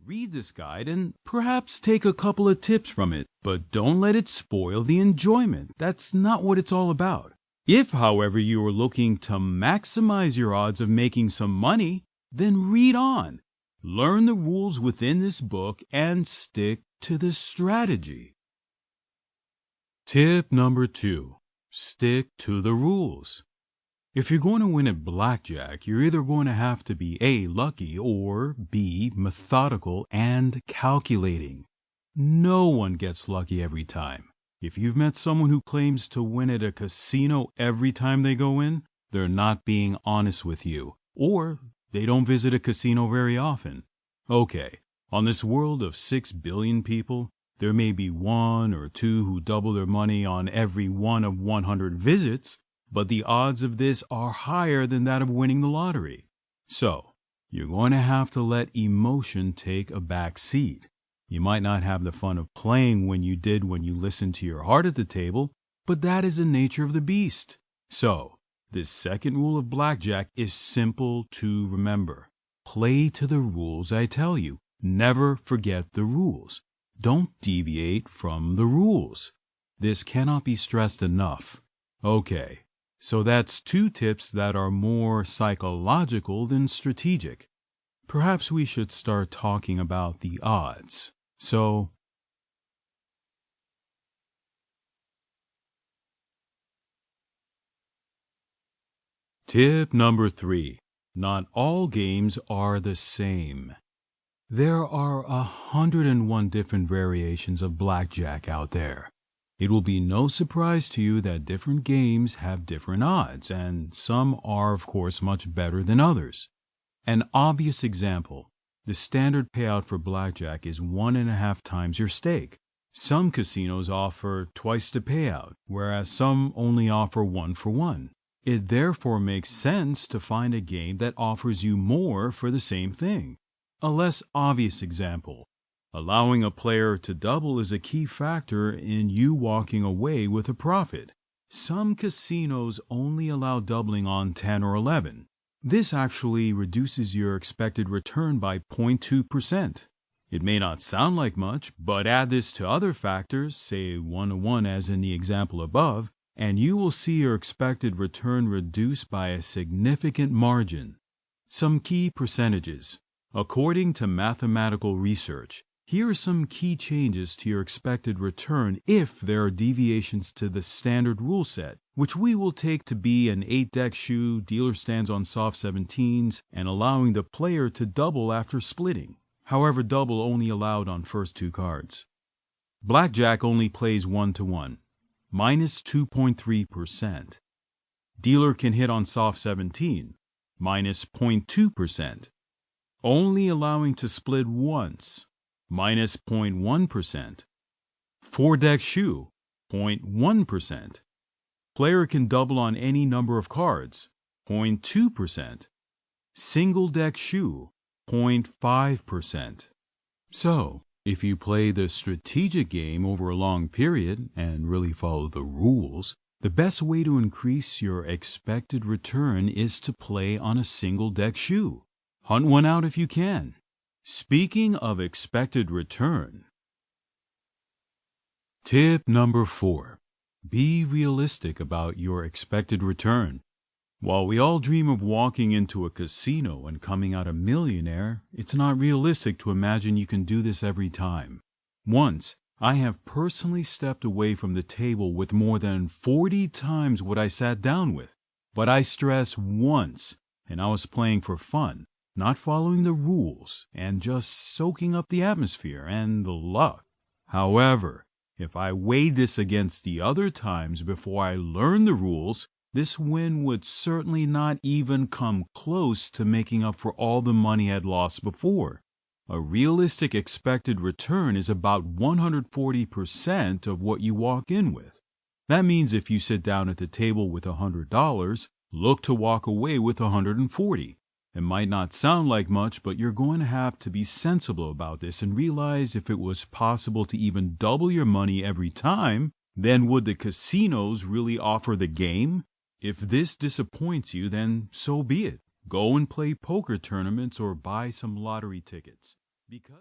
Read this guide and perhaps take a couple of tips from it, but don't let it spoil the enjoyment. That's not what it's all about. If, however, you are looking to maximize your odds of making some money, then read on. Learn the rules within this book and stick to the strategy. Tip number 2. Stick to the rules. If you're going to win at blackjack, you're either going to have to be A, lucky, or B, methodical and calculating. No one gets lucky every time. If you've met someone who claims to win at a casino every time they go in, they're not being honest with you, or they don't visit a casino very often. Okay, on this world of 6 billion people, there may be 1 or 2 who double their money on every one of 100 visits, but the odds of this are higher than that of winning the lottery. So, you're going to have to let emotion take a back seat. You might not have the fun of playing when you did when you listened to your heart at the table, but that is the nature of the beast. So, this second rule of blackjack is simple to remember. Play to the rules I tell you. Never forget the rules. Don't deviate from the rules. This cannot be stressed enough. Okay, so that's 2 tips that are more psychological than strategic. Perhaps we should start talking about the odds. So, tip number 3. Not all games are the same. There are 101 different variations of blackjack out there. It will be no surprise to you that different games have different odds, and some are, of course, much better than others. An obvious example, the standard payout for blackjack is 1.5 times your stake. Some casinos offer twice the payout, whereas some only offer 1 for 1. It therefore makes sense to find a game that offers you more for the same thing. A less obvious example, allowing a player to double is a key factor in you walking away with a profit. Some casinos only allow doubling on 10 or 11. This actually reduces your expected return by 0.2%. It may not sound like much, but add this to other factors, say 1-to-1 as in the example above, and you will see your expected return reduced by a significant margin. Some key percentages. According to mathematical research, here are some key changes to your expected return if there are deviations to the standard rule set, which we will take to be an 8-deck shoe, dealer stands on soft 17s, and allowing the player to double after splitting. However, double only allowed on first 2 cards. Blackjack only plays 1-to-1, minus 2.3%. Dealer can hit on soft 17, minus 0.2%. Only allowing to split once, minus 0.1%. 4-deck shoe, 0.1%. Player can double on any number of cards, 0.2%. Single-deck shoe, 0.5%. So, if you play the strategic game over a long period and really follow the rules, the best way to increase your expected return is to play on a single-deck shoe. Hunt one out if you can. Speaking of expected return. Tip number 4. Be realistic about your expected return. While we all dream of walking into a casino and coming out a millionaire, it's not realistic to imagine you can do this every time. Once, I have personally stepped away from the table with more than 40 times what I sat down with. But I stress once, and I was playing for fun, not following the rules, and just soaking up the atmosphere and the luck. However, if I weighed this against the other times before I learned the rules, this win would certainly not even come close to making up for all the money I'd lost before. A realistic expected return is about 140% of what you walk in with. That means if you sit down at the table with $100, look to walk away with $140. It might not sound like much, but you're going to have to be sensible about this and realize if it was possible to even double your money every time, then would the casinos really offer the game? If this disappoints you, then so be it. Go and play poker tournaments or buy some lottery tickets. Because